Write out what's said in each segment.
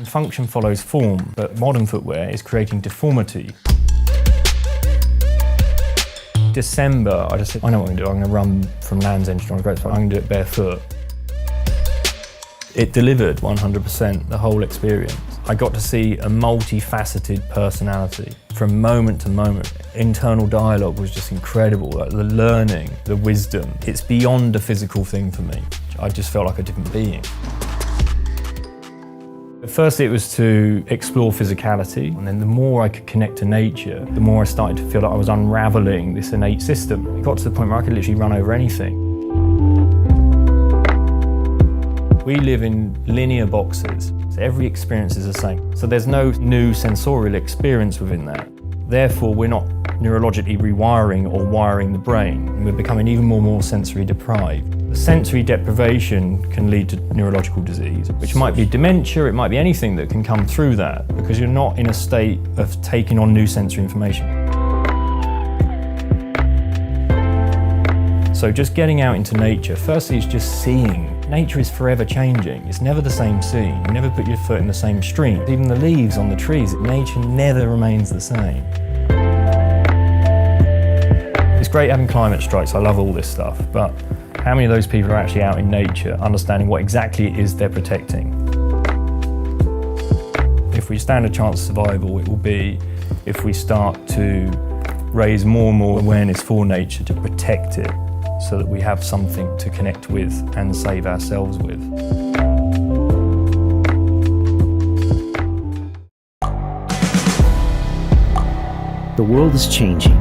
Function follows form, but modern footwear is creating deformity. December, I just said, I know what I'm going to do. I'm going to run from Land's End on a great spot. I'm going to do it barefoot. It delivered 100%, the whole experience. I got to see a multifaceted personality from moment to moment. Internal dialogue was just incredible, like the learning, the wisdom. It's beyond a physical thing for me. I just felt like a different being. Firstly, it was to explore physicality, and then the more I could connect to nature, the more I started to feel like I was unraveling this innate system. It got to the point where I could literally run over anything. We live in linear boxes, so every experience is the same. So there's no new sensorial experience within that. Therefore, we're not neurologically rewiring or wiring the brain. We're becoming even more sensory deprived. The sensory deprivation can lead to neurological disease, which might be dementia, it might be anything that can come through that, because you're not in a state of taking on new sensory information. So just getting out into nature, firstly it's just seeing. Nature is forever changing. It's never the same scene. You never put your foot in the same stream. Even the leaves on the trees, nature never remains the same. It's great having climate strikes, I love all this stuff, but how many of those people are actually out in nature, understanding what exactly it is they're protecting? If we stand a chance of survival, it will be if we start to raise more and more awareness for nature to protect it, so that we have something to connect with and save ourselves with. The world is changing.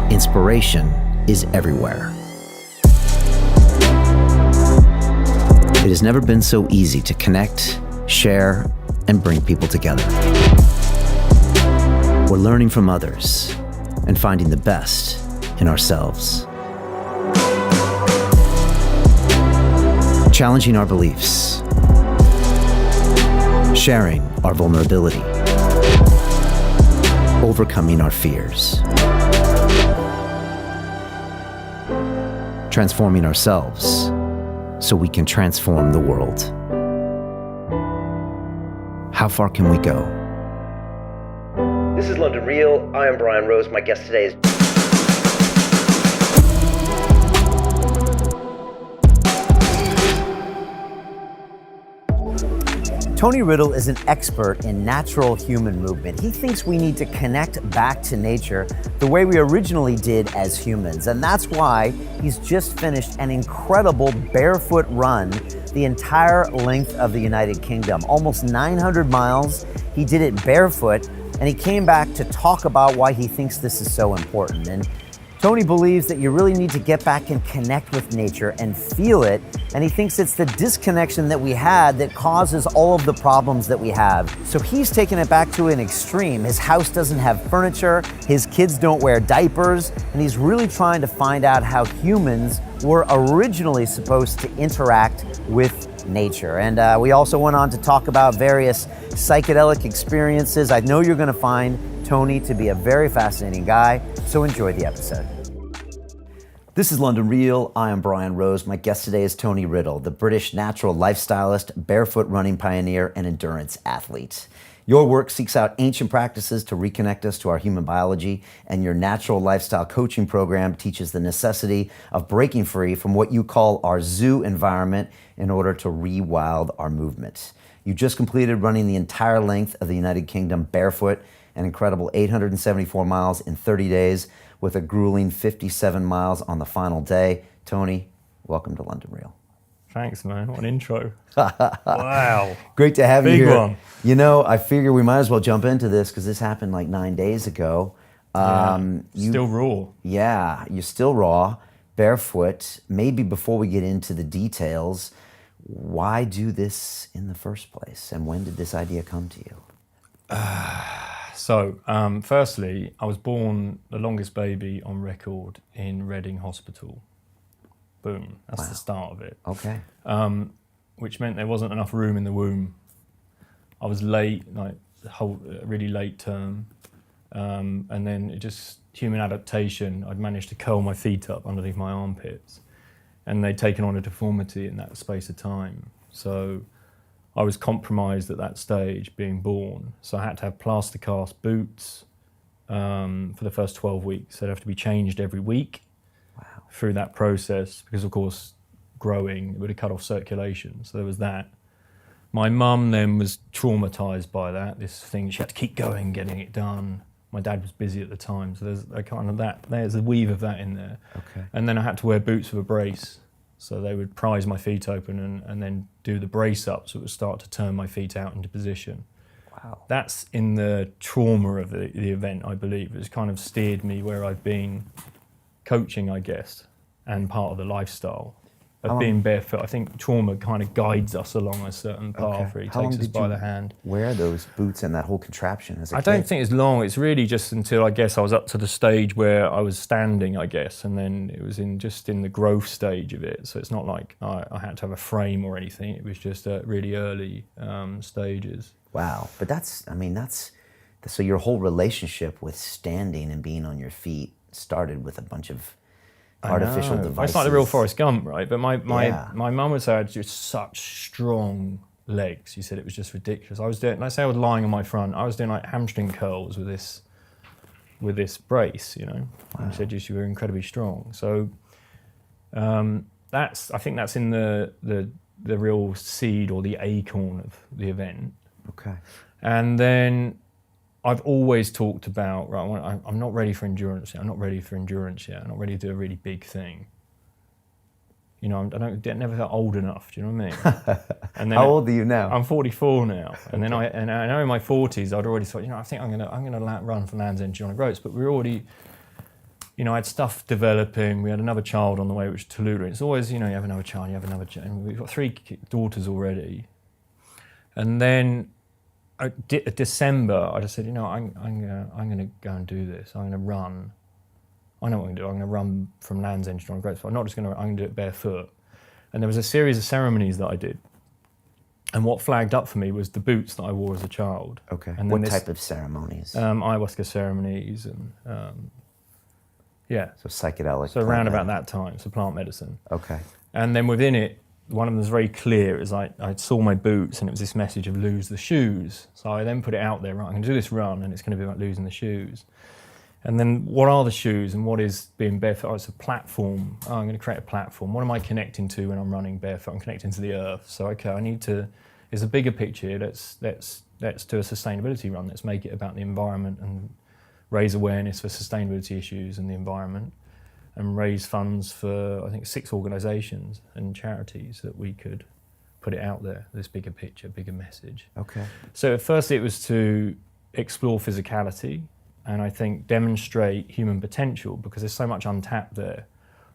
Inspiration is everywhere. It has never been so easy to connect, share, and bring people together. We're learning from others and finding the best in ourselves. Challenging our beliefs. Sharing our vulnerability. Overcoming our fears. Transforming ourselves so we can transform the world. How far can we go? This is London Real. I am Brian Rose. My guest today is Tony Riddle is an expert in natural human movement. He thinks we need to connect back to nature the way we originally did as humans. And that's why he's just finished an incredible barefoot run the entire length of the United Kingdom, almost 900 miles. He did it barefoot, and he came back to talk about why he thinks this is so important. And Tony believes that you really need to get back and connect with nature and feel it, and he thinks it's the disconnection that we had that causes all of the problems that we have. So he's taken it back to an extreme. His house doesn't have furniture, his kids don't wear diapers, and he's really trying to find out how humans were originally supposed to interact with nature. And we also went on to talk about various psychedelic experiences. I know you're going to find Tony to be a very fascinating guy, so enjoy the episode. This is London Real. I am Brian Rose. My guest today is Tony Riddle, the British natural life-stylist, barefoot running pioneer, and endurance athlete. Your work seeks out ancient practices to reconnect us to our human biology, and your natural lifestyle coaching program teaches the necessity of breaking free from what you call our zoo environment in order to rewild our movement. You just completed running the entire length of the United Kingdom barefoot, an incredible 874 miles in 30 days, with a grueling 57 miles on the final day. Tony, welcome to London Real. Thanks, man. What an intro. Wow. Great to have you here. Big one. You know, I figure we might as well jump into this because this happened like 9 days ago. Still raw. Yeah, you're still raw, barefoot. Maybe before we get into the details, why do this in the first place? And when did this idea come to you? So, firstly, I was born the longest baby on record in Reading Hospital. Boom, that's the start of it. Okay. Which meant there wasn't enough room in the womb. I was late, like really late term. And then it just, human adaptation, I'd managed to curl my feet up underneath my armpits. And they'd taken on a deformity in that space of time. So I was compromised at that stage, being born. So I had to have plaster cast boots for the first 12 weeks. They'd have to be changed every week. Wow. Through that process, because of course, growing, it would have cut off circulation. So there was that. My mum then was traumatized by that, this thing. She had to keep going, getting it done. My dad was busy at the time, so there's a kind of that. There's a weave of that in there. Okay. And then I had to wear boots with a brace. So they would prise my feet open and then do the brace up, so it would start to turn my feet out into position. Wow. That's in the trauma of the event, I believe. It's kind of steered me where I've been coaching, I guess, and part of the lifestyle of being barefoot. I think trauma kind of guides us along a certain path, where he takes us by the hand. Wear those boots and that whole contraption as a kid? I don't think it's long. It's really just until, I guess, I was up to the stage where I was standing, I guess, and then it was just in the growth stage of it. So it's not like I had to have a frame or anything. It was just really early stages. Wow. But so your whole relationship with standing and being on your feet started with a bunch of artificial devices. It's like the real Forrest Gump, right? But my mum would say I had just such strong legs. She said it was just ridiculous. I was lying on my front. I was doing like hamstring curls with this brace, you know. Wow. And she said you were incredibly strong. So I think that's in the real seed or the acorn of the event. Okay. And then I've always talked about, right, I'm not ready for endurance yet. I'm not ready to do a really big thing. You know, I never felt old enough, do you know what I mean? And then How old are you now? I'm 44 now. And then I know in my 40s, I'd already thought, you know, I think I'm gonna run for Land's End on Groats, but we were already, you know, I had stuff developing. We had another child on the way, which is Tallulah. It's always, you know, you have another child, and we've got 3 daughters already. And then December, I just said, you know, I'm gonna go and do this. I'm gonna run. I know what I'm gonna do. I'm gonna run from Land's End to John Groats. I'm gonna do it barefoot. And there was a series of ceremonies that I did. And what flagged up for me was the boots that I wore as a child. Okay. And what type of ceremonies? Ayahuasca ceremonies and yeah. So psychedelic. So around about that time, so plant medicine. Okay. And then within it, one of them was very clear. It was like I saw my boots, and it was this message of lose the shoes. So I then put it out there, right, I'm going to do this run, and it's going to be about losing the shoes. And then what are the shoes, and what is being barefoot? Oh, it's a platform. Oh, I'm going to create a platform. What am I connecting to when I'm running barefoot? I'm connecting to the earth. So, okay, I need to, there's a bigger picture. Let's do a sustainability run. Let's make it about the environment and raise awareness for sustainability issues and the environment, and raise funds for, I think, 6 organisations and charities that we could put it out there, this bigger picture, bigger message. Okay. So at first it was to explore physicality and I think demonstrate human potential, because there's so much untapped there.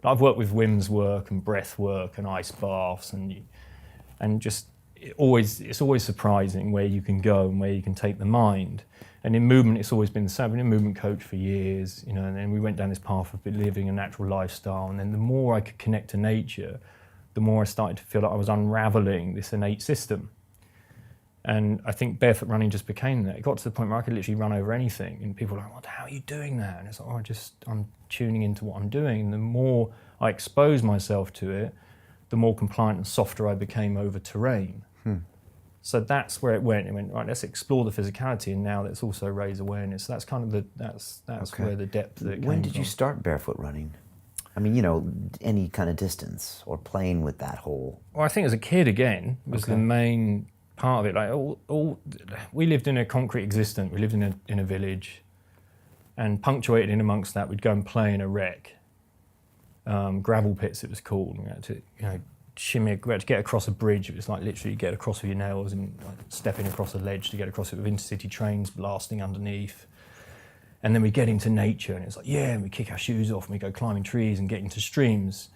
I've worked with WIMS work and breath work and ice baths and just it's always surprising where you can go and where you can take the mind. And in movement, it's always been the same. I've been a movement coach for years, you know, and then we went down this path of living a natural lifestyle. And then the more I could connect to nature, the more I started to feel like I was unraveling this innate system. And I think barefoot running just became that. It got to the point where I could literally run over anything. And people were like, "What? How are you doing that?" And it's like, I'm tuning into what I'm doing. And the more I exposed myself to it, the more compliant and softer I became over terrain. So that's where it went. It went, right, let's explore the physicality, and now let's also raise awareness. That's kind of that's okay. Where the depth of it came When did you from. start barefoot running? I mean, you know, any kind of distance or playing with that whole... Well, I think as a kid, again, was the main part of it. Like we lived in a concrete existence. We lived in a village, and punctuated in amongst that, we'd go and play in a wreck. Gravel pits, it was called. We had to, you know, shimmy, we had to get across a bridge. It was like literally get across with your nails and like stepping across a ledge to get across it, with intercity trains blasting underneath. And then we get into nature and it's like, yeah, and we kick our shoes off and we go climbing trees and get into streams.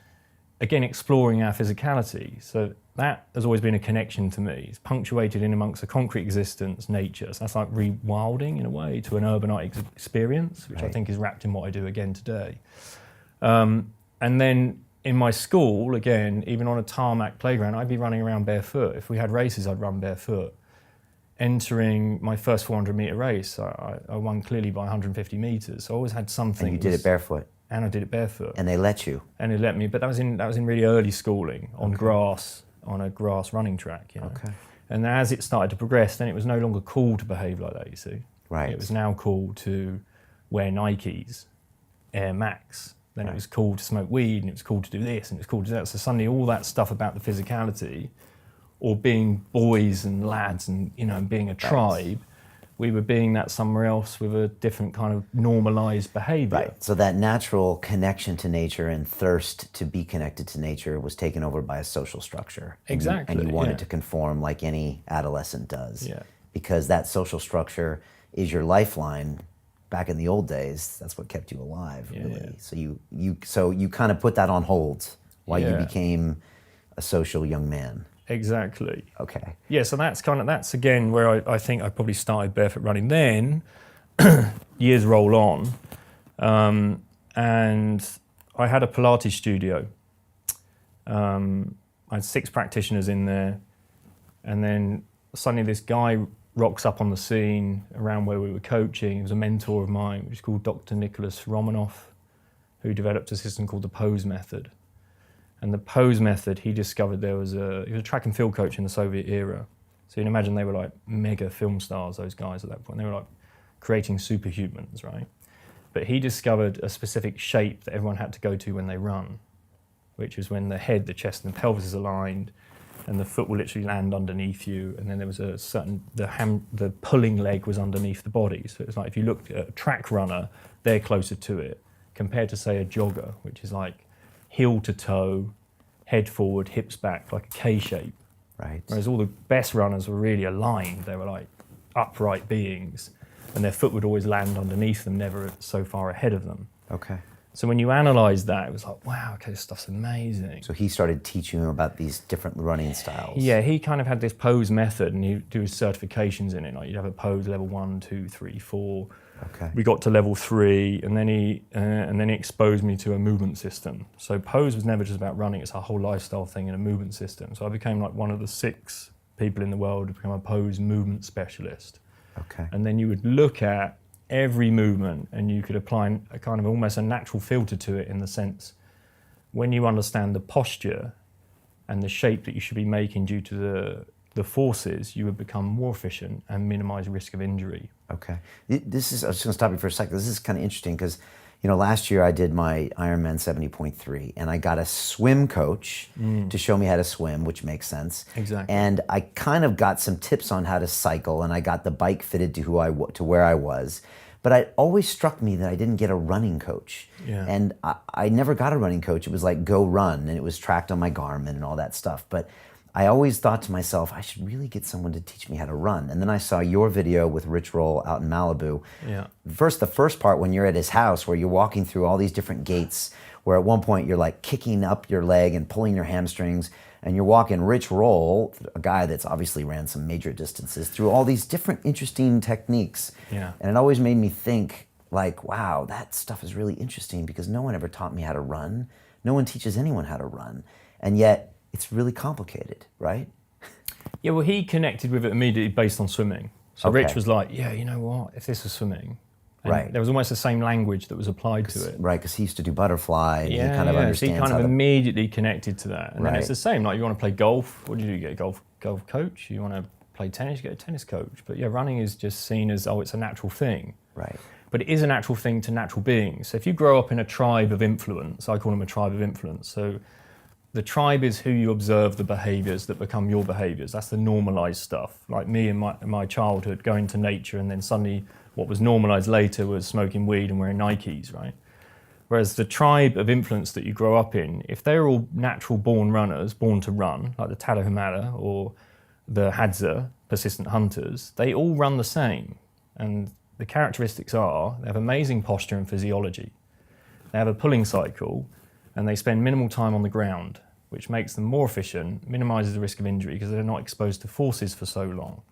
Again, exploring our physicality. So that has always been a connection to me. It's punctuated in amongst a concrete existence, nature. So that's like rewilding in a way to an urbanite experience, which I think is wrapped in what I do again today. And then in my school, again, even on a tarmac playground, I'd be running around barefoot. If we had races, I'd run barefoot. Entering my first 400-metre race, I won clearly by 150 metres. So I always had something. And you did it barefoot? And I did it barefoot. And they let you? And they let me, but that was in really early schooling, on grass, on a grass running track, you know. Okay. And as it started to progress, then it was no longer cool to behave like that, you see. Right. It was now cool to wear Nikes, Air Max. Then it was cool to smoke weed, and it was cool to do this, and it was cool to do that. So suddenly all that stuff about the physicality, or being boys and lads and, you know, and being a tribe, we were being that somewhere else with a different kind of normalized behavior. Right. So that natural connection to nature and thirst to be connected to nature was taken over by a social structure. Exactly. And you wanted to conform like any adolescent does. Yeah. Because that social structure is your lifeline. Back in the old days, that's what kept you alive, really. Yeah. So you kind of put that on hold while you Yeah. became a social young man. Exactly. Okay. Yeah, so that's again where I think I probably started barefoot running. Then years roll on, and I had a Pilates studio. I had 6 practitioners in there, and then suddenly this guy rocks up on the scene around where we were coaching. He was a mentor of mine, which is called Dr. Nicholas Romanoff, who developed a system called the pose method. And the pose method, he discovered he was a track and field coach in the Soviet era. So you can imagine they were like mega film stars, those guys at that point. They were like creating superhumans, right? But he discovered a specific shape that everyone had to go to when they run, which is when the head, the chest and the pelvis is aligned, and the foot will literally land underneath you, and then there was a certain, the pulling leg was underneath the body. So it's like if you looked at a track runner, they're closer to it, compared to say a jogger, which is like heel to toe, head forward, hips back, like a K shape. Right. Whereas all the best runners were really aligned. They were like upright beings, and their foot would always land underneath them, never so far ahead of them. Okay. So when you analyze that, it was like, wow, okay, this stuff's amazing. So he started teaching you about these different running styles. Yeah, he kind of had this pose method, and he'd do his certifications in it. Like you'd have a pose level 1, 2, 3, 4. Okay. We got to level 3, and then he exposed me to a movement system. So pose was never just about running; it's a whole lifestyle thing and a movement system. So I became like one of the 6 people in the world to become a pose movement specialist. Okay. And then you would look at every movement, and you could apply a kind of almost a natural filter to it, in the sense when you understand the posture and the shape that you should be making due to the forces, you would become more efficient and minimize risk of injury. Okay. I was just going to stop you for a second. This is kind of interesting because, you know, last year I did my Ironman 70.3, and I got a swim coach to show me how to swim, which makes sense. Exactly. And I kind of got some tips on how to cycle, and I got the bike fitted to where I was. But it always struck me that I didn't get a running coach. Yeah. And I never got a running coach. It was like, go run, and it was tracked on my Garmin and all that stuff. But I always thought to myself, I should really get someone to teach me how to run. And then I saw your video with Rich Roll out in Malibu. Yeah. The first part when you're at his house, where you're walking through all these different gates, where at one point you're like kicking up your leg and pulling your hamstrings, and you're walking Rich Roll, a guy that's obviously ran some major distances, through all these different interesting techniques. Yeah. And it always made me think, like, wow, that stuff is really interesting, because no one ever taught me how to run. No one teaches anyone how to run. And yet it's really complicated, right? Yeah, well, he connected with it immediately based on swimming. So Okay. Rich was like, yeah, you know what, if this was swimming. And Right. there was almost the same language that was applied to it. Right, because he used to do butterfly, and he kind of So understands he kind of how to... immediately connected to that. And then Right. it's the same, like you want to play golf, what do? You get a golf coach. You want to play tennis, you get a tennis coach. But yeah, running is just seen as, oh, it's a natural thing. Right. But it is a natural thing to natural beings. So if you grow up in a tribe of influence, I call them a tribe of influence. So the tribe is who you observe the behaviors that become your behaviors. That's the normalized stuff. Like me in my childhood, going to nature, and then suddenly what was normalized later was smoking weed and wearing Nikes, right? Whereas the tribe of influence that you grow up in, if they're all natural born runners, born to run, like the Tarahumara or the Hadza, persistent hunters, they all run the same. And the characteristics are, they have amazing posture and physiology. They have a pulling cycle, and they spend minimal time on the ground, which makes them more efficient, minimizes the risk of injury because they're not exposed to forces for so long.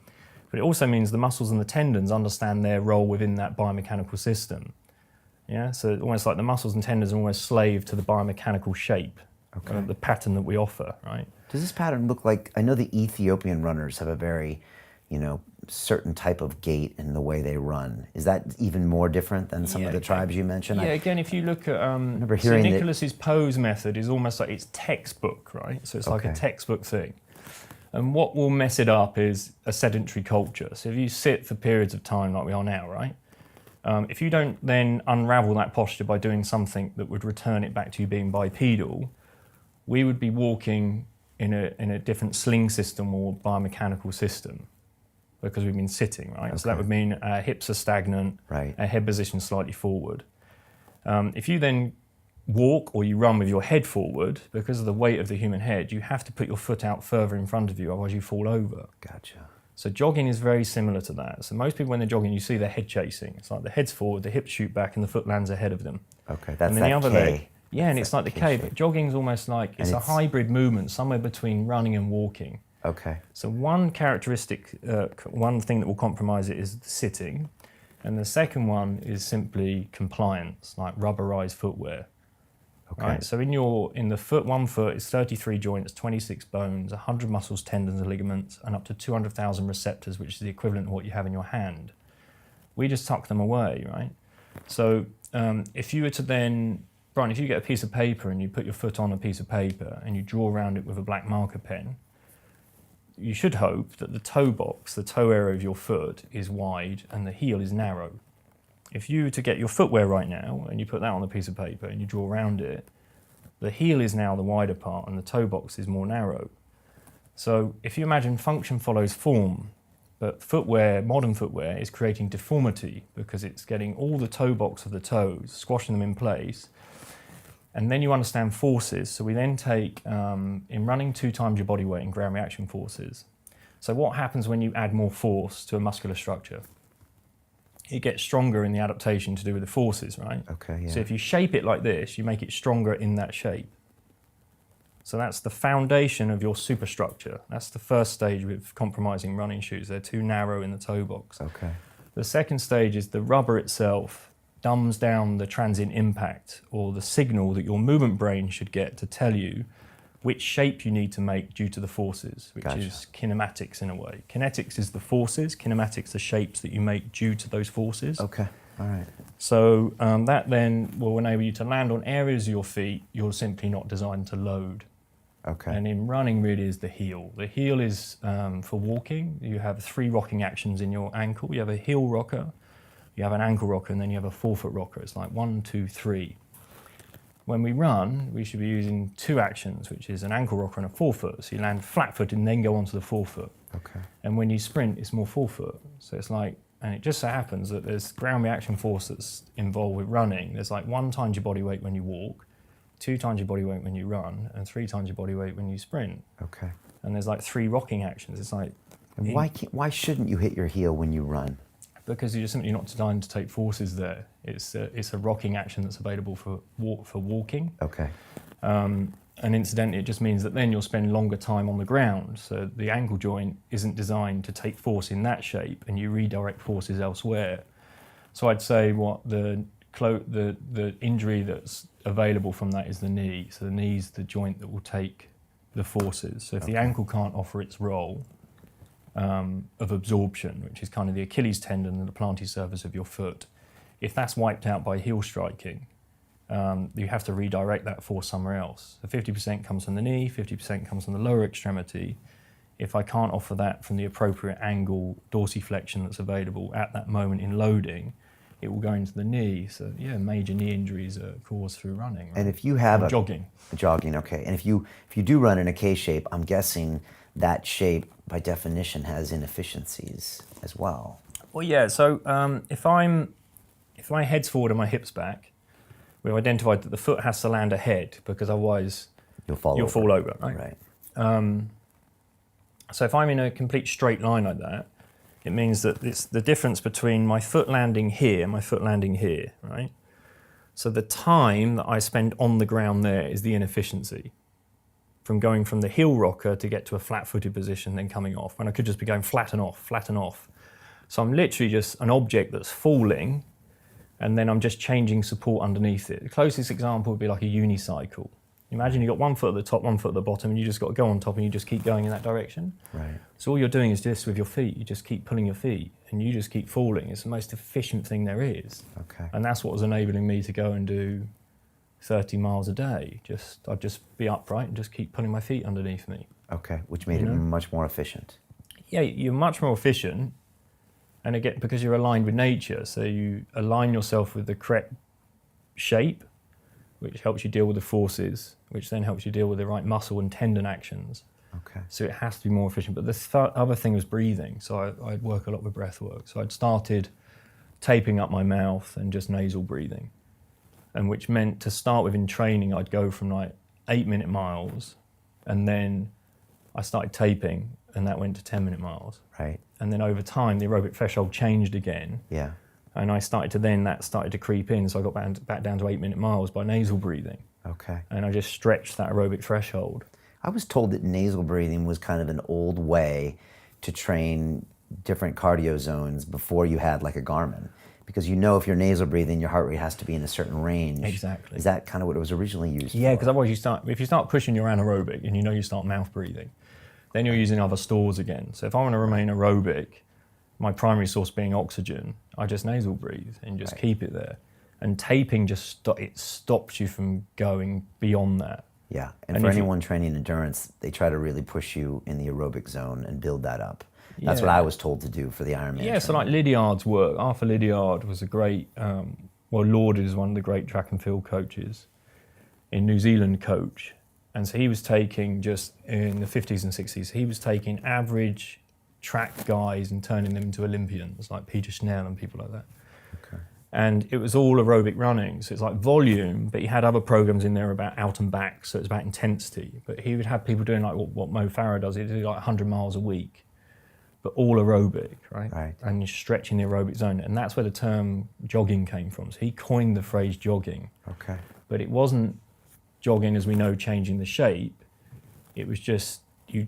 But it also means the muscles and the tendons understand their role within that biomechanical system. Yeah, so almost like the muscles and tendons are almost slave to the biomechanical shape, the pattern that we offer, right? Does this pattern look like, I know the Ethiopian runners have a very, certain type of gait in the way they run. Is that even more different than some of the tribes you mentioned? Yeah, again, if you look at remember so hearing Nicholas's pose method is almost like it's textbook, right? So it's like a textbook thing. And what will mess it up is a sedentary culture. So if you sit for periods of time like we are now, right? If you don't then unravel that posture by doing something that would return it back to you being bipedal, we would be walking in a different sling system or biomechanical system because we've been sitting, right? Okay. So that would mean our hips are stagnant, right. Our head position slightly forward. If you then walk or you run with your head forward, because of the weight of the human head, you have to put your foot out further in front of you, otherwise you fall over. Gotcha. So jogging is very similar to that. So most people when they're jogging, you see their head chasing. It's like the head's forward, the hips shoot back, and the foot lands ahead of them. Okay, that's and then that the other K. leg. Yeah, and it's like the K, but jogging's almost like, it's a hybrid movement, somewhere between running and walking. Okay. So one characteristic, one thing that will compromise it is the sitting. And the second one is simply compliance, like rubberized footwear. Okay. Right? So in the foot, one foot is 33 joints, 26 bones, 100 muscles, tendons, and ligaments, and up to 200,000 receptors, which is the equivalent of what you have in your hand. We just tuck them away, right? So if you were to then, Brian, if you get a piece of paper and you put your foot on a piece of paper and you draw around it with a black marker pen, you should hope that the toe box, the toe area of your foot, is wide and the heel is narrow. If you were to get your footwear right now and you put that on a piece of paper and you draw around it, the heel is now the wider part and the toe box is more narrow. So if you imagine function follows form, but footwear, modern footwear, is creating deformity because it's getting all the toe box of the toes, squashing them in place. And then you understand forces. So we then take, in running, 2 times your body weight in ground reaction forces. So what happens when you add more force to a muscular structure? It gets stronger in the adaptation to do with the forces, right? Okay, yeah. So if you shape it like this, you make it stronger in that shape. So that's the foundation of your superstructure. That's the first stage with compromising running shoes. They're too narrow in the toe box. Okay. The second stage is the rubber itself dumbs down the transient impact or the signal that your movement brain should get to tell you which shape you need to make due to the forces, which Gotcha. is kinematics in a way. Kinetics is the forces, kinematics are shapes that you make due to those forces. Okay, all right. So that then will enable you to land on areas of your feet you're simply not designed to load. Okay. And in running really is the heel. The heel is for walking. You have 3 rocking actions in your ankle. You have a heel rocker, you have an ankle rocker, and then you have a forefoot rocker. It's like 1, 2, 3. When we run, we should be using 2 actions, which is an ankle rocker and a forefoot. So you land flat-footed and then go onto the forefoot. Okay. And when you sprint, it's more forefoot. So it's like, and it just so happens that there's ground reaction force that's involved with running. There's like 1 times your body weight when you walk, 2 times your body weight when you run, and 3 times your body weight when you sprint. Okay. And there's like 3 rocking actions. It's like, And why shouldn't you hit your heel when you run? because you're just simply not designed to take forces there. It's a rocking action that's available for walking. Okay. And incidentally, it just means that then you'll spend longer time on the ground. So the ankle joint isn't designed to take force in that shape, and you redirect forces elsewhere. So I'd say the injury that's available from that is the knee. So the knee's the joint that will take the forces. So if the ankle can't offer its role of absorption, which is kind of the Achilles tendon and the plantar surface of your foot, if that's wiped out by heel striking, you have to redirect that force somewhere else. So 50% comes from the knee, 50% comes from the lower extremity. If I can't offer that from the appropriate angle, dorsiflexion that's available at that moment in loading, it will go into the knee. So yeah, major knee injuries are caused through running. Right? And if you have jogging, okay. And if you do run in a K shape, I'm guessing that shape by definition has inefficiencies as well. Well, yeah. So if my head's forward and my hips back, we've identified that the foot has to land ahead because otherwise you'll fall over. Right. So if I'm in a complete straight line like that, it means that it's the difference between my foot landing here and my foot landing here, right? So the time that I spend on the ground there is the inefficiency from going from the heel rocker to get to a flat-footed position, then coming off, when I could just be going flat and off, flat and off. So I'm literally just an object that's falling, and then I'm just changing support underneath it. The closest example would be like a unicycle. Imagine you've got 1 foot at the top, 1 foot at the bottom, and you just got to go on top and you just keep going in that direction. Right. So all you're doing is this with your feet. You just keep pulling your feet and you just keep falling. It's the most efficient thing there is. Okay. And that's what was enabling me to go and do 30 miles a day. I'd just be upright and just keep putting my feet underneath me. Okay, which made it much more efficient. Yeah, you're much more efficient, and again, because you're aligned with nature, so you align yourself with the correct shape, which helps you deal with the forces, which then helps you deal with the right muscle and tendon actions. Okay. So it has to be more efficient. But the other thing was breathing. So I'd work a lot with breath work. So I'd started taping up my mouth and just nasal breathing, and which meant to start with in training, I'd go from like 8-minute miles, and then I started taping, and that went to 10-minute miles. Right. And then over time, the aerobic threshold changed again. Yeah. And that started to creep in. So I got back down to 8-minute miles by nasal breathing. Okay. And I just stretched that aerobic threshold. I was told that nasal breathing was kind of an old way to train different cardio zones before you had like a Garmin. Because you know if you're nasal breathing, your heart rate has to be in a certain range. Exactly. Is that kind of what it was originally used for? Yeah, because otherwise if you start pushing your anaerobic and you know you start mouth breathing, then you're using other stores again. So if I want to remain aerobic, my primary source being oxygen, I just nasal breathe and just keep it there. And taping it stops you from going beyond that. Yeah, and for anyone training endurance, they try to really push you in the aerobic zone and build that up. That's what I was told to do for the Ironman. Yeah, so like Lydiard's work, Arthur Lydiard was a great, lauded as one of the great track and field coaches in New Zealand coach. And so he was taking, just in the 50s and 60s, he was taking average track guys and turning them into Olympians, like Peter Schnell and people like that. Okay. And it was all aerobic running, so it's like volume, but he had other programs in there about out and back, so it's about intensity. But he would have people doing like what Mo Farah does, he'd do like 100 miles a week, but all aerobic, right? Right. And you're stretching the aerobic zone, and that's where the term jogging came from. So he coined the phrase jogging. Okay. But it wasn't jogging as we know, changing the shape. It was just you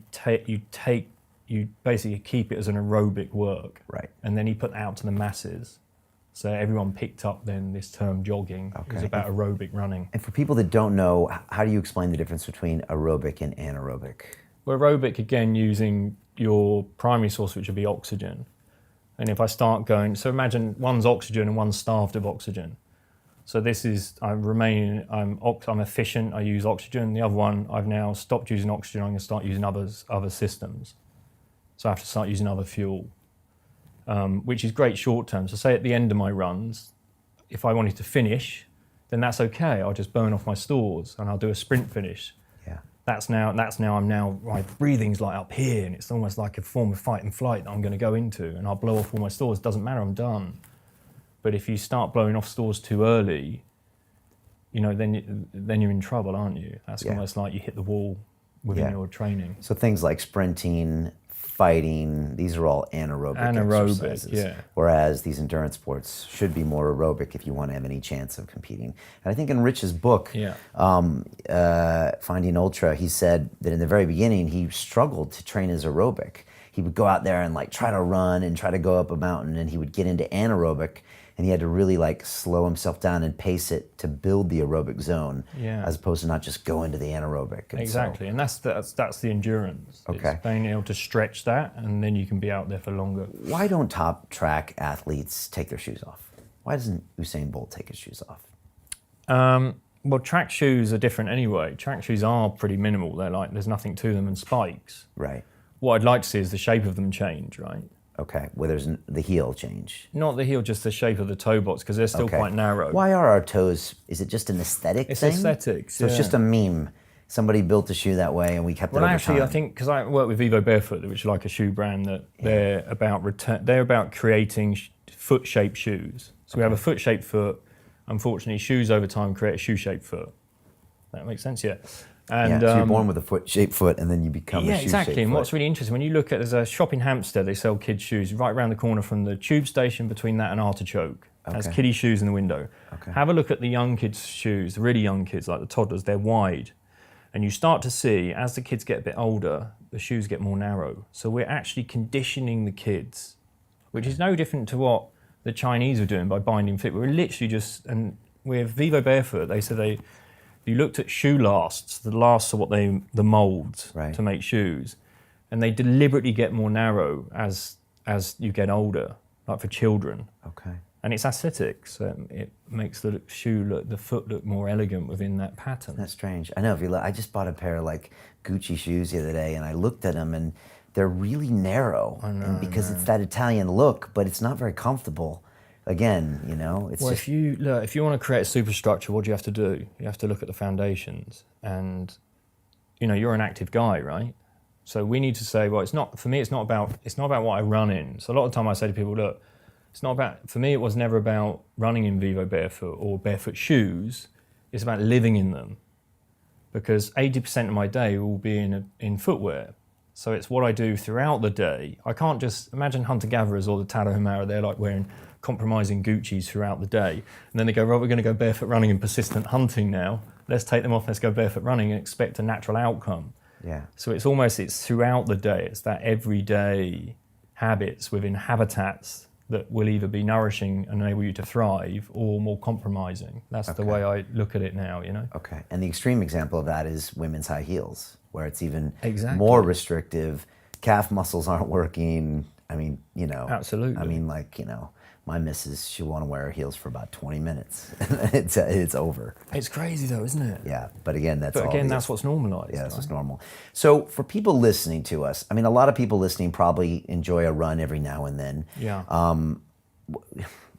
basically keep it as an aerobic work. Right. And then he put that out to the masses. So everyone picked up then this term jogging. Okay. It was about aerobic running. And for people that don't know, how do you explain the difference between aerobic and anaerobic? Well, aerobic, again, using your primary source, which would be oxygen. And if I start going, so imagine one's oxygen and one's starved of oxygen. So this is, I'm efficient, I use oxygen. The other one, I've now stopped using oxygen, I'm going to start using other systems. So I have to start using other fuel, which is great short term. So say at the end of my runs, if I wanted to finish, then that's okay. I'll just burn off my stores and I'll do a sprint finish. Yeah. My breathing's like up here, and it's almost like a form of fight and flight that I'm going to go into, and I'll blow off all my stores. Doesn't matter, I'm done. But if you start blowing off stores too early, then you're in trouble, aren't you? That's almost like you hit the wall within your training. So things like sprinting, fighting, these are all anaerobic exercises. Yeah. Whereas these endurance sports should be more aerobic if you want to have any chance of competing. And I think in Rich's book, Finding Ultra, he said that in the very beginning, he struggled to train his aerobic. He would go out there and like try to run and try to go up a mountain, and he would get into anaerobic, and he had to really like slow himself down and pace it to build the aerobic zone, as opposed to not just go into the anaerobic. And exactly, and that's the endurance. Okay. It's being able to stretch that, and then you can be out there for longer. Why don't top track athletes take their shoes off? Why doesn't Usain Bolt take his shoes off? Well, track shoes are different anyway. Track shoes are pretty minimal. They're like, there's nothing to them and spikes. Right. What I'd like to see is the shape of them change, right? Okay, well, there's the heel change. Not the heel, just the shape of the toe box, because they're still quite narrow. Why are our toes, is it just an aesthetic thing? It's aesthetics, So it's just a meme. Somebody built a shoe that way and we kept it over actually, time. I think, because I work with Vivo Barefoot, which is like a shoe brand, that they're about creating foot-shaped shoes. So we have a foot-shaped foot. Unfortunately, shoes over time create a shoe-shaped foot. That makes sense, yeah. And, so you're born with a foot-shaped foot and then you become a shoe-shaped exactly. And foot. what's really interesting, when you look at, there's a shop in Hampstead, they sell kids' shoes right around the corner from the tube station, between that and Artichoke. Has kiddie shoes in the window. Okay. Have a look at the young kids' shoes, the really young kids, like the toddlers, they're wide. And you start to see, as the kids get a bit older, the shoes get more narrow. So we're actually conditioning the kids, which is no different to what the Chinese are doing by binding fit. We're literally just, and with Vivo Barefoot, they said you looked at shoe lasts. The lasts are the molds to make shoes, and they deliberately get more narrow as you get older, like for children. Okay. And it's aesthetic, so it makes the foot look more elegant within that pattern. That's strange. I know. If you look, I just bought a pair of like Gucci shoes the other day, and I looked at them, and they're really narrow. I know, and because it's that Italian look, but it's not very comfortable. Again, it's well, just, if you want to create a superstructure, what do you have to do? You have to look at the foundations, and you're an active guy, right? So we need to say, well, it's not about what I run in. So a lot of the time I say to people, look, it's not about, for me, it was never about running in Vivo barefoot or barefoot shoes. It's about living in them, because 80% of my day will be in footwear. So it's what I do throughout the day. I can't just imagine hunter-gatherers or the Tarahumara, they're like wearing compromising Gucci's throughout the day. And then they go, right, we're going to go barefoot running in persistent hunting now. Let's take them off, let's go barefoot running and expect a natural outcome. yeah. So it's throughout the day. It's that everyday habits within habitats that will either be nourishing and enable you to thrive or more compromising. That's the way I look at it now, Okay. And the extreme example of that is women's high heels, where it's even Exactly. more restrictive. Calf muscles aren't working. I mean, Absolutely. I mean, my missus, she'll want to wear her heels for about 20 minutes. It's over. It's crazy though, isn't it? Yeah. But again, that's what's normalized. Yeah, that's right? what's normal. So for people listening to us, I mean, a lot of people listening probably enjoy a run every now and then. Yeah.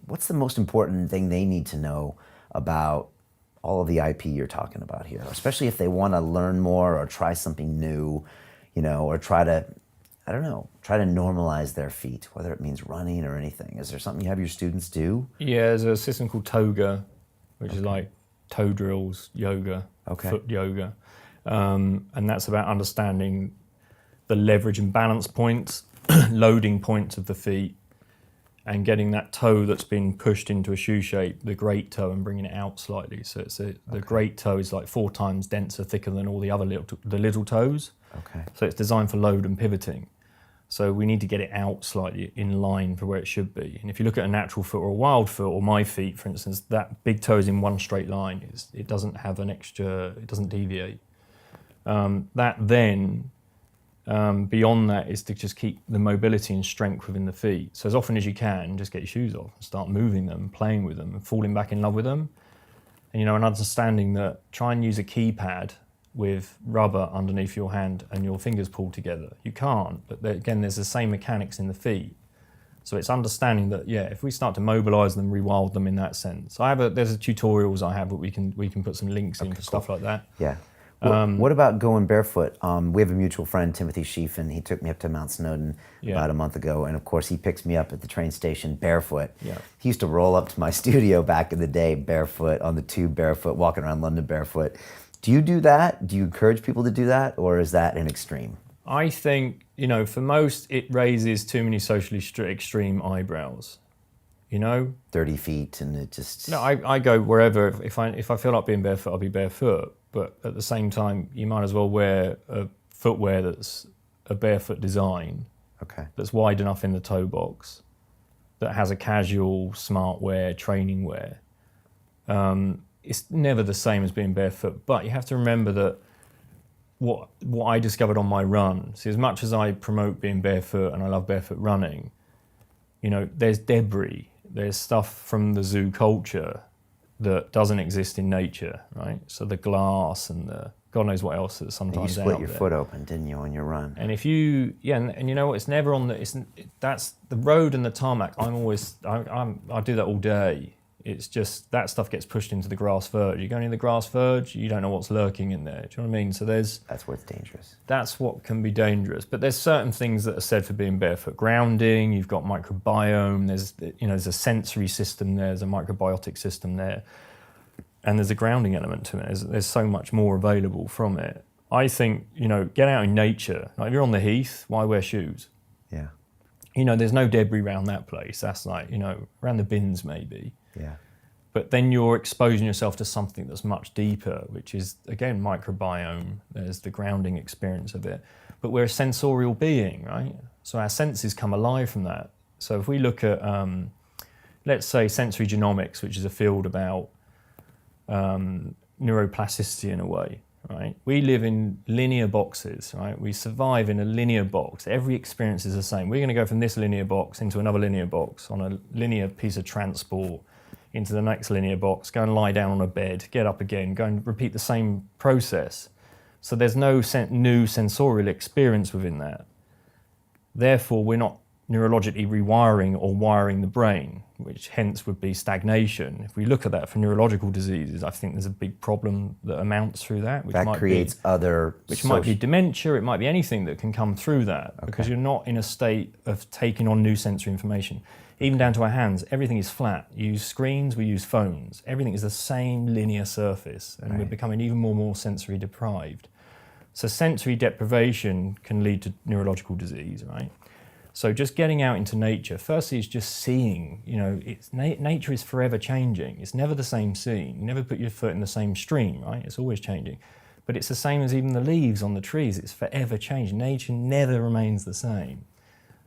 What's the most important thing they need to know about all of the IP you're talking about here, especially if they want to learn more or try something new, or try to normalize their feet, whether it means running or anything. Is there something you have your students do? Yeah, there's a system called toga, which is like toe drills, yoga, foot yoga. And that's about understanding the leverage and balance points, loading points of the feet, and getting that toe that's been pushed into a shoe shape, the great toe, and bringing it out slightly. So the great toe is like 4 times denser, thicker than all the other little toes. Okay. So it's designed for load and pivoting. So we need to get it out slightly in line for where it should be. And if you look at a natural foot or a wild foot, or my feet, for instance, that big toe is in one straight line. It doesn't have it doesn't deviate. Beyond that is to just keep the mobility and strength within the feet. So as often as you can, just get your shoes off and start moving them, playing with them, and falling back in love with them. And and understanding that, try and use a keypad with rubber underneath your hand and your fingers pulled together. You can't, but again, there's the same mechanics in the feet. So it's understanding that, if we start to mobilize them, rewild them in that sense. There's tutorials I have that we can put some links in for stuff like that. Yeah. What about going barefoot? We have a mutual friend, Timothy Sheaf, and he took me up to Mount Snowdon about a month ago. And of course, he picks me up at the train station barefoot. Yeah. He used to roll up to my studio back in the day barefoot, on the tube barefoot, walking around London barefoot. Do you do that? Do you encourage people to do that? Or is that an extreme? I think, for most, it raises too many socially extreme eyebrows. 30 feet and it just... No, I go wherever. If I feel like being barefoot, I'll be barefoot. But at the same time, you might as well wear a footwear that's a barefoot design, that's wide enough in the toe box, that has a casual, smart wear, training wear. It's never the same as being barefoot, but you have to remember that what I discovered on my run, see, as much as I promote being barefoot and I love barefoot running, there's debris, there's stuff from the zoo culture that doesn't exist in nature, right? So the glass and the God knows what else that's sometimes out there. You split your foot open, didn't you, on your run? And if you, and you know what? It's never on that's the road and the tarmac. I do that all day. It's just that stuff gets pushed into the grass verge. You go into the grass verge, you don't know what's lurking in there. Do you know what I mean? So that's where it's dangerous. That's what can be dangerous. But there's certain things that are said for being barefoot. Grounding, you've got microbiome. There's a sensory system there. There's a microbiotic system there, and there's a grounding element to it. There's so much more available from it. I think get out in nature. Like if you're on the heath, why wear shoes? Yeah. There's no debris around that place. That's like around the bins maybe. Yeah. But then you're exposing yourself to something that's much deeper, which is, again, microbiome. There's the grounding experience of it. But we're a sensorial being, right? So our senses come alive from that. So if we look at, let's say, sensory genomics, which is a field about neuroplasticity in a way. right? We live in linear boxes, right? We survive in a linear box. Every experience is the same. We're going to go from this linear box into another linear box on a linear piece of transport into the next linear box, go and lie down on a bed, get up again, go and repeat the same process. So there's no new sensorial experience within that. Therefore, we're not neurologically rewiring or wiring the brain, which hence would be stagnation. If we look at that for neurological diseases, I think there's a big problem that amounts through that. Which that might creates be, other... Which might be dementia, it might be anything that can come through that, because you're not in a state of taking on new sensory information. Even down to our hands, everything is flat. You use screens, we use phones. Everything is the same linear surface, and we're becoming even more sensory deprived. So sensory deprivation can lead to neurological disease, right? So just getting out into nature, firstly, is just seeing, nature is forever changing. It's never the same scene. You never put your foot in the same stream, right? It's always changing. But it's the same as even the leaves on the trees. It's forever changing. Nature never remains the same.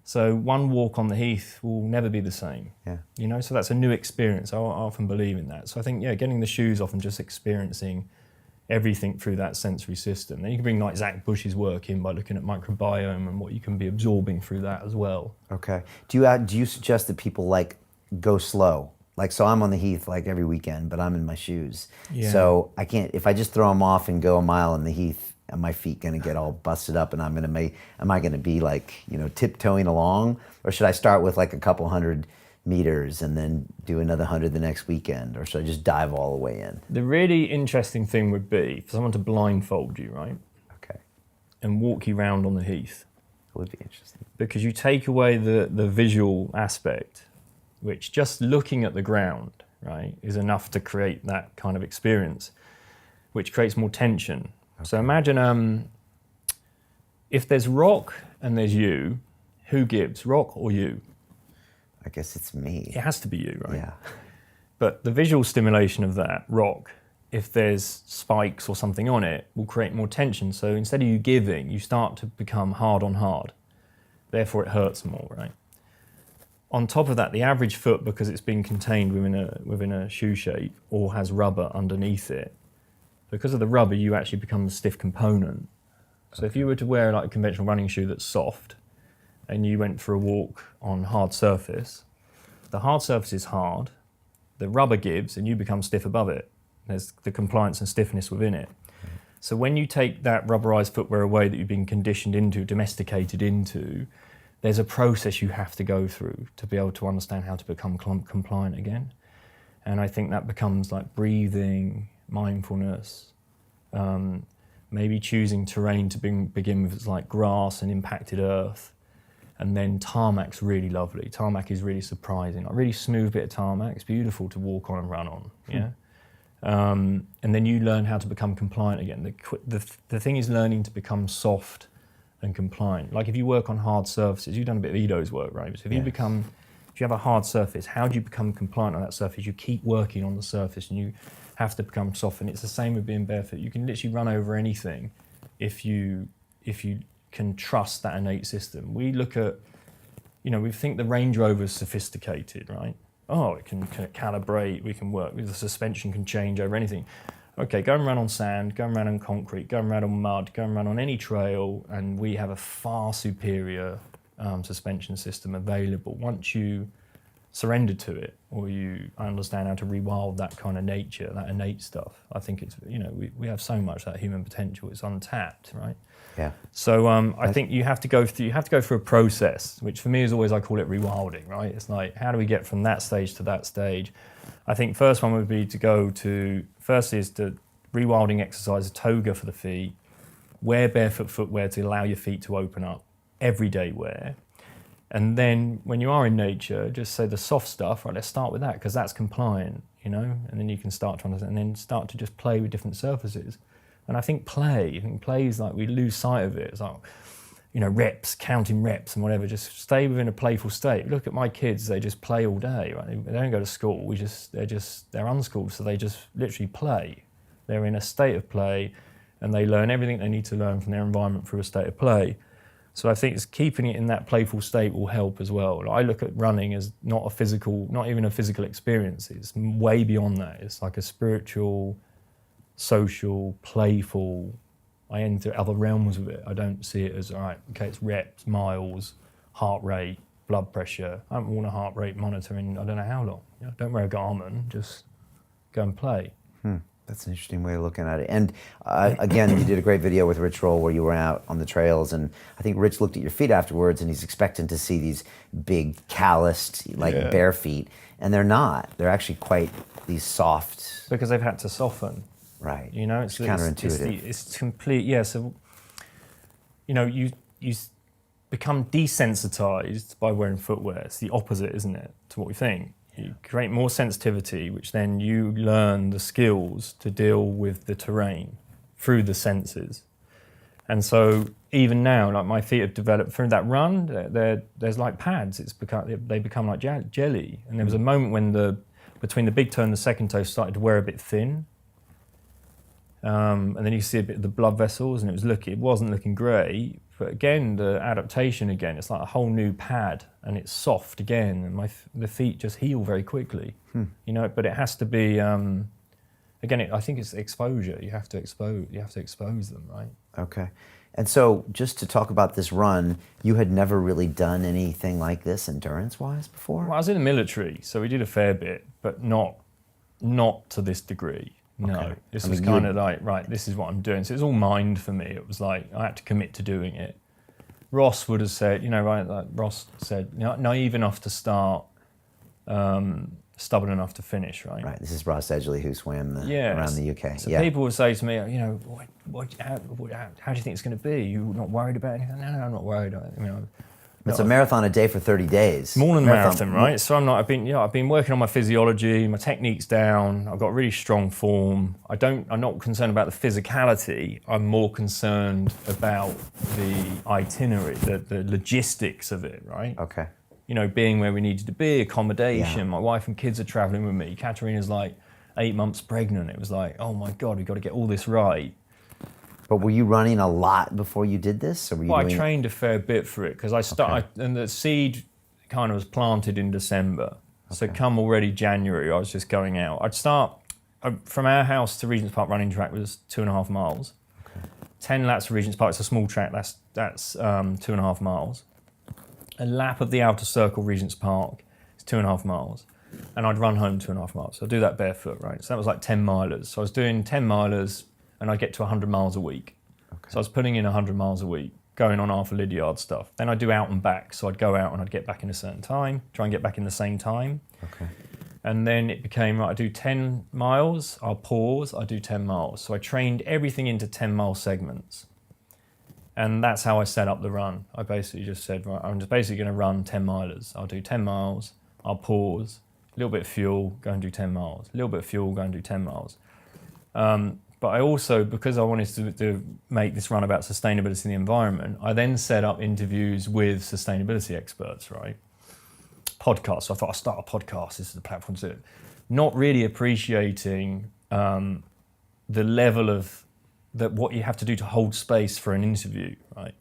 So one walk on the heath will never be the same. Yeah. So that's a new experience. I often believe in that. So I think, getting the shoes off and just experiencing everything through that sensory system. Then you can bring like Zach Bush's work in by looking at microbiome and what you can be absorbing through that as well. Okay. Do you suggest that people go slow? So I'm on the heath every weekend, but I'm in my shoes. Yeah. So I can't, if I just throw them off and go a mile on the heath, are my feet going to get all busted up and am I going to be tiptoeing along? Or should I start with a couple hundred meters and then do another 100 the next weekend? Or should I just dive all the way in? The really interesting thing would be for someone to blindfold you, right? Okay. And walk you round on the heath. That would be interesting. Because you take away the visual aspect, which just looking at the ground, right, is enough to create that kind of experience, which creates more tension. Okay. So imagine if there's rock and there's you, who gives, rock or you? I guess it's me. It has to be you, right? Yeah. But the visual stimulation of that rock, if there's spikes or something on it, will create more tension. So instead of you giving, you start to become hard on hard. Therefore, it hurts more, right? On top of that, the average foot, because it's been contained within a shoe shape or has rubber underneath it, because of the rubber, you actually become the stiff component. So if you were to wear a conventional running shoe that's soft, and you went for a walk on hard surface, the hard surface is hard, the rubber gives, and you become stiff above it. There's the compliance and stiffness within it. So when you take that rubberized footwear away that you've been conditioned into, domesticated into, there's a process you have to go through to be able to understand how to become compliant again. And I think that becomes breathing, mindfulness, maybe choosing terrain to begin with grass and impacted earth. And then tarmac's really lovely. Tarmac is really surprising. A really smooth bit of tarmac. It's beautiful to walk on and run on. Yeah. And then you learn how to become compliant again. The thing is learning to become soft and compliant. If you work on hard surfaces, you've done a bit of Ido's work, right? So if you have a hard surface, how do you become compliant on that surface? You keep working on the surface and you have to become soft. And it's the same with being barefoot. You can literally run over anything if you can trust that innate system. We look at, we think the Range Rover is sophisticated, right? Oh, it can calibrate, we can work, the suspension can change over anything. Okay, go and run on sand, go and run on concrete, go and run on mud, go and run on any trail, and we have a far superior suspension system available. Once you surrender to it, or you understand how to rewild that kind of nature, that innate stuff, I think it's, we have so much that human potential, it's untapped, right? Yeah. So I think you have to go through a process, which for me is always, I call it rewilding, right? It's how do we get from that stage to that stage? I think first one would be firstly is the rewilding exercise, a toga for the feet, wear barefoot footwear to allow your feet to open up, everyday wear. And then when you are in nature, just say the soft stuff, right, let's start with that because that's compliant, and then you can start to understand and then start to just play with different surfaces. And I think play is we lose sight of it. It's reps, counting reps and whatever, just stay within a playful state. Look at my kids, they just play all day, right? They don't go to school, they're unschooled, so they just literally play. They're in a state of play and they learn everything they need to learn from their environment through a state of play. So I think it's keeping it in that playful state will help as well. I look at running as not even a physical experience. It's way beyond that. It's like a spiritual social, playful. I enter other realms of it. I don't see it as, all right, okay, it's reps, miles, heart rate, blood pressure. I haven't worn a heart rate monitor in I don't know how long. You know, don't wear a Garmin, just go and play. That's an interesting way of looking at it. And again, you did a great video with Rich Roll where you were out on the trails, and I think Rich looked at your feet afterwards and he's expecting to see these big calloused, like bare feet, and they're not. They're actually quite these soft. Because they've had to soften. Right. You know, it's counterintuitive. It's complete, yeah. So, you know, you become desensitized by wearing footwear. It's the opposite, isn't it, to what we think. You create more sensitivity, which then you learn the skills to deal with the terrain through the senses. And so even now, like my feet have developed through that run, there's like pads. They become like jelly. And there was a moment when between the big toe and the second toe started to wear a bit thin. And then you see a bit of the blood vessels, and it wasn't looking great. But again, the adaptation again, it's like a whole new pad, and it's soft again, and the feet just heal very quickly. You know, but it has to be again. I think it's exposure. You have to expose them, right? Okay. And so, just to talk about this run, you had never really done anything like this endurance-wise before? Well, I was in the military, so we did a fair bit, but not to this degree. No, Okay. this was kind of like, right, this is what I'm doing. So it's all mind for me. It was like, I had to commit to doing it. Ross would have said, you know, right, like Ross said, you know, naive enough to start, stubborn enough to finish, right? Right, this is Ross Edgley who swam around the UK. So people would say to me, you know, how do you think it's going to be? You're not worried about anything? No, I'm not worried. You know, It's a marathon a day for 30 days. More than a marathon, right? So I've been working on my physiology, my technique's down, I've got really strong form. I'm not concerned about the physicality, I'm more concerned about the itinerary, the logistics of it, right? Okay. You know, being where we needed to be, accommodation, my wife and kids are traveling with me. Katerina's like 8 months pregnant. It was like, oh my God, we've got to get all this right. But were you running a lot before you did this? Or were you I trained a fair bit for it because and the seed kind of was planted in December. So come already January, I was just going out. I'd start from our house to Regent's Park running track was 2.5 miles. 10 laps to Regent's Park, it's a small track, that's 2.5 miles. A lap of the outer circle, Regent's Park, is 2.5 miles. And I'd run home 2.5 miles. So I'd do that barefoot, right? So that was like 10 milers. So I was doing 10 milers and I'd get to 100 miles a week. So I was putting in 100 miles a week, going on half a Lydiard stuff. Then I'd do out and back. So I'd go out and I'd get back in a certain time, try and get back in the same time. Okay. And then it became, right, I do 10 miles, I'll pause, I do 10 miles. So I trained everything into 10-mile segments. And that's how I set up the run. I basically just said, right, I'm just basically going to run 10 milers. I'll do 10 miles, I'll pause, a little bit of fuel, go and do 10 miles. A little bit of fuel, go and do 10 miles. But I also, because I wanted to make this run about sustainability in the environment, I then set up interviews with sustainability experts, right? Podcasts. So I thought I'll start a podcast. This is the platform to do it. Not really appreciating the level of what you have to do to hold space for an interview, right?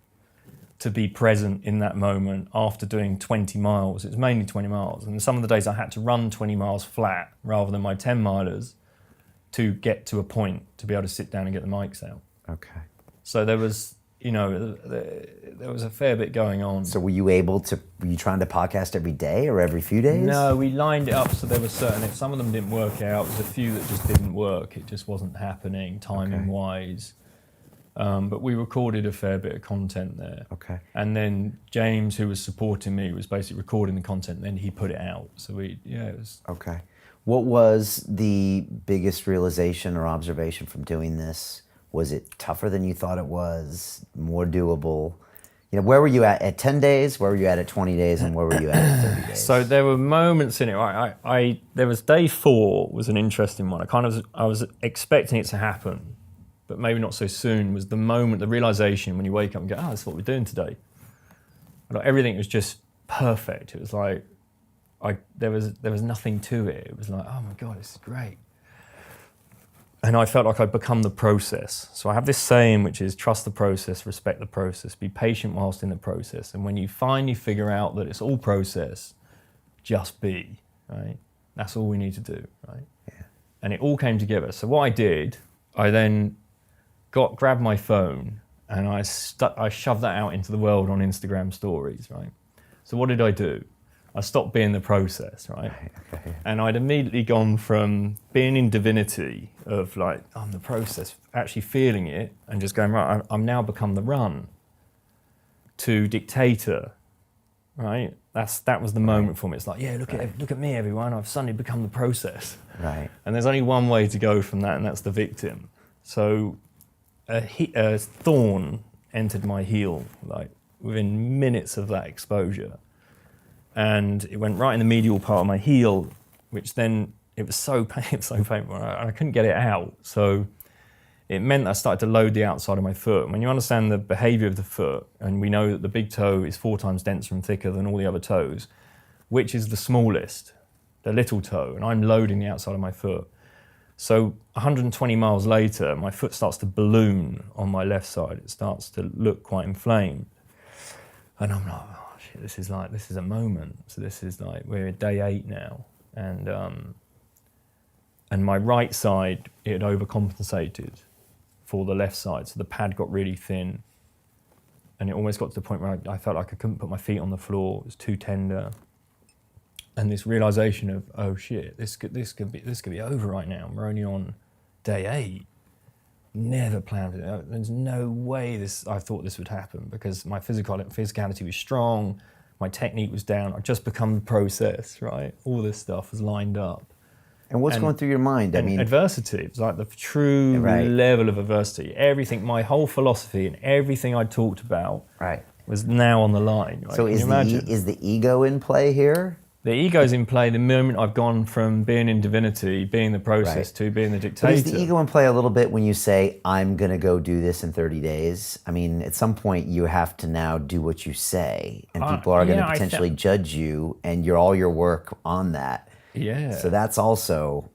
To be present in that moment after doing 20 miles. It was mainly 20 miles. And some of the days I had to run 20 miles flat rather than my 10 milers to get to a point to be able to sit down and get the mics out. Okay. So there was, you know, there was a fair bit going on. So were you trying to podcast every day or every few days? No, we lined it up so there were certain, if some of them didn't work out, there was a few that just didn't work. It just wasn't happening timing-wise. But we recorded a fair bit of content there. Okay. And then James, who was supporting me, was basically recording the content, and then he put it out. So it was... Okay. What was the biggest realization or observation from doing this? Was it tougher than you thought it was? More doable? You know, where were you at 10 days? Where were you at 20 days? And where were you at 30 days? So there were moments in it. There was day 4 was an interesting one. I was expecting it to happen, but maybe not so soon. Was the moment, the realization when you wake up and go, oh, that's what we're doing today. Like, everything was just perfect. It was like there was nothing to it. It was like, oh my God, this is great. And I felt like I'd become the process. So I have this saying, which is trust the process, respect the process, be patient whilst in the process. And when you finally figure out that it's all process, just be, right? That's all we need to do, right? Yeah. And it all came together. So what I did I then grabbed my phone and I shoved that out into the world on Instagram stories, right? So what did I do? I stopped being the process, right? Okay. And I'd immediately gone from being in divinity of like, I'm the process, actually feeling it and just going, right, I'm now become the run, to dictator, right? That was the moment for me. It's like, yeah, look at me, everyone. I've suddenly become the process. Right. And there's only one way to go from that, and that's the victim. So a thorn entered my heel, like within minutes of that exposure. And it went right in the medial part of my heel, which then it was so painful. I couldn't get it out. So it meant I started to load the outside of my foot. When you understand the behavior of the foot, and we know that the big toe is 4 times denser and thicker than all the other toes, which is the smallest? The little toe. And I'm loading the outside of my foot. So 120 miles later, my foot starts to balloon on my left side. It starts to look quite inflamed. And I'm like, oh shit, this is a moment. So this is like, we're at day 8 now. And my right side, it had overcompensated for the left side. So the pad got really thin. And it almost got to the point where I felt like I couldn't put my feet on the floor. It was too tender. And this realization of, oh shit, this could be over right now. We're only on day 8. Never planned it. There's no way I thought this would happen, because my physicality was strong, my technique was down. I'd just become the process, right? All this stuff was lined up. And what's going through your mind? I mean, adversity. It's like the true level of adversity. Everything, my whole philosophy and everything I talked about was now on the line. Right? So is the ego in play here? The ego's in play the moment I've gone from being in divinity, being the process, to being the dictator. But is the ego in play a little bit when you say, I'm going to go do this in 30 days? I mean, at some point you have to now do what you say, and people are going to potentially judge you and all your work on that. Yeah. So that's also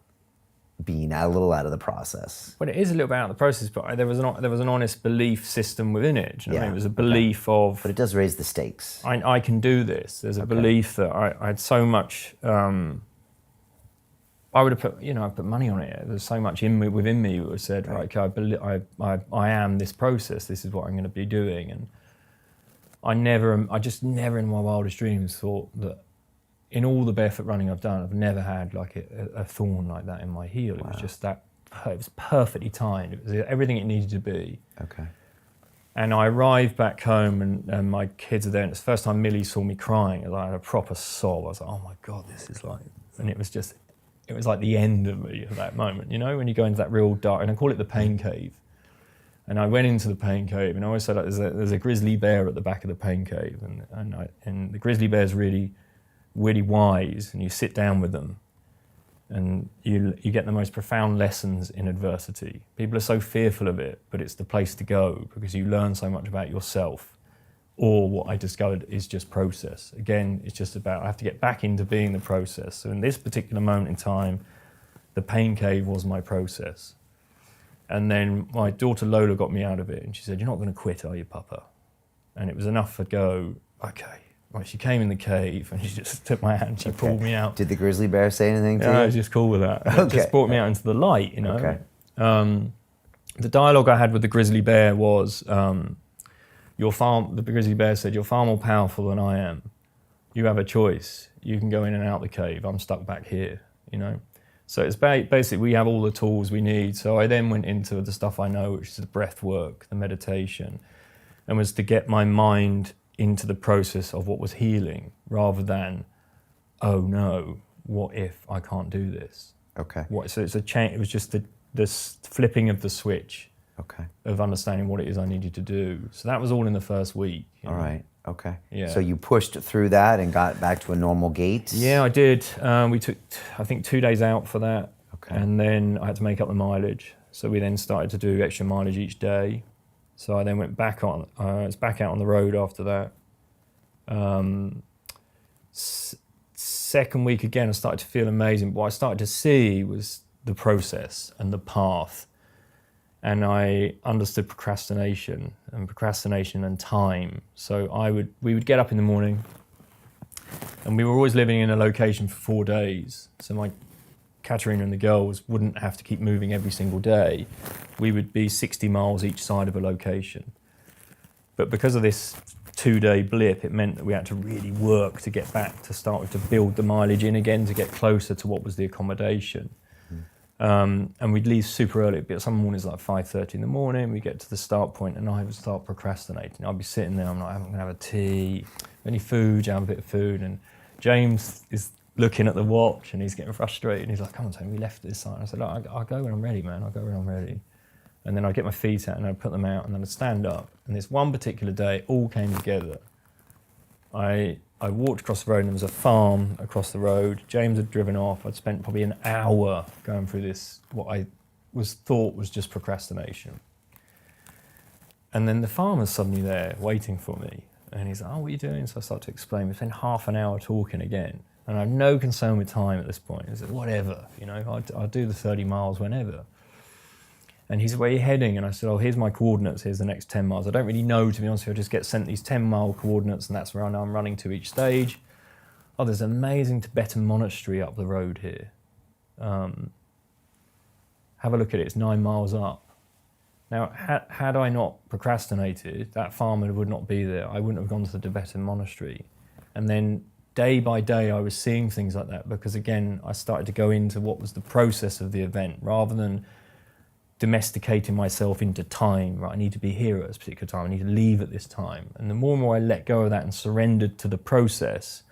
being a little out of the process. Well, it is a little bit out of the process, but there was an honest belief system within it. Do you know what I mean? It was a belief of... But it does raise the stakes. I can do this. There's a belief that I had so much... I would have put, I put money on it. There's so much within me that said, I am this process. This is what I'm going to be doing. And I just never in my wildest dreams thought that in all the barefoot running I've done, I've never had like a thorn like that in my heel. It was just that, it was perfectly timed. It was everything it needed to be. Okay. And I arrived back home and my kids are there, and it's the first time Millie saw me crying. I had a proper sob. I was like, oh my God, this is like, and it was like the end of me at that moment, when you go into that real dark, and I call it the pain cave. And I went into the pain cave, and I always say like, there's a grizzly bear at the back of the pain cave, and the grizzly bear's really wise, and you sit down with them and you get the most profound lessons in adversity. People are so fearful of it, but it's the place to go, because you learn so much about yourself. Or what I discovered is just process. Again, it's just about, I have to get back into being the process. So in this particular moment in time, the pain cave was my process. And then my daughter Lola got me out of it, and she said, you're not going to quit, are you, Papa? And it was enough to go, okay. Well, she came in the cave and she just took my hand, she pulled me out. Did the grizzly bear say anything to you? I was just cool with that. It just brought me out into the light, Okay. The dialogue I had with the grizzly bear was, the grizzly bear said, you're far more powerful than I am. You have a choice. You can go in and out the cave. I'm stuck back here, So it's basically, we have all the tools we need. So I then went into the stuff I know, which is the breath work, the meditation, and was to get my mind into the process of what was healing, rather than, oh no, what if I can't do this? Okay. So it's a change. It was just the flipping of the switch. Okay. Of understanding what it is I needed to do. So that was all in the first week. All right. Okay. Yeah. So you pushed through that and got back to a normal gait? Yeah, I did. We took, I think, 2 days out for that. Okay. And then I had to make up the mileage. So we then started to do extra mileage each day. So I then went back on, it's back out on the road after that. Second week again, I started to feel amazing. What I started to see was the process and the path. And I understood procrastination and time. So we would get up in the morning, and we were always living in a location for 4 days. So my Katerina and the girls wouldn't have to keep moving every single day, we would be 60 miles each side of a location. But because of this 2-day blip, it meant that we had to really work to get back to start to build the mileage in again to get closer to what was the accommodation. And we'd leave super early. But some mornings like 5:30 in the morning, we get to the start point and I would start procrastinating. I'd be sitting there, I'm like, I'm going to have a tea, any food, have a bit of food. And James is looking at the watch and he's getting frustrated. And he's like, come on, Tony, we left this side. I said, look, I'll go when I'm ready, man. I'll go when I'm ready. And then I'd get my feet out and I'd put them out and then I'd stand up. And this one particular day, it all came together. I walked across the road and there was a farm across the road. James had driven off. I'd spent probably an hour going through this, what I thought was just procrastination. And then the farmer's suddenly there waiting for me. And he's like, oh, what are you doing? So I start to explain. We spent half an hour talking again. And I have no concern with time at this point. He said, whatever, I'll do the 30 miles whenever. And he said, where are you heading? And I said, oh, here's my coordinates, here's the next 10 miles. I don't really know, to be honest with you, I just get sent these 10-mile coordinates and that's where I know I'm running to each stage. Oh, there's an amazing Tibetan monastery up the road here. Have a look at it, it's 9 miles up. Now, had I not procrastinated, that farmer would not be there. I wouldn't have gone to the Tibetan monastery. And then day by day, I was seeing things like that because, again, I started to go into what was the process of the event rather than domesticating myself into time, right? I need to be here at this particular time, I need to leave at this time. And the more and more I let go of that and surrendered to the process,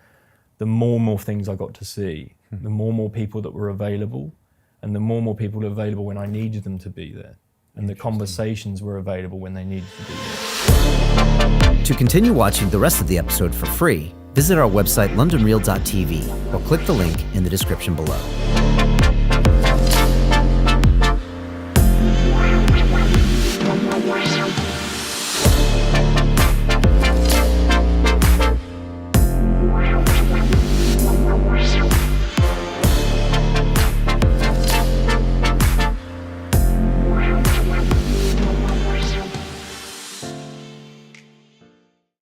the more and more things I got to see, the more and more people that were available, and the more and more people were available when I needed them to be there. And the conversations were available when they needed to be there. To continue watching the rest of the episode for free, visit our website londonreal.tv or click the link in the description below.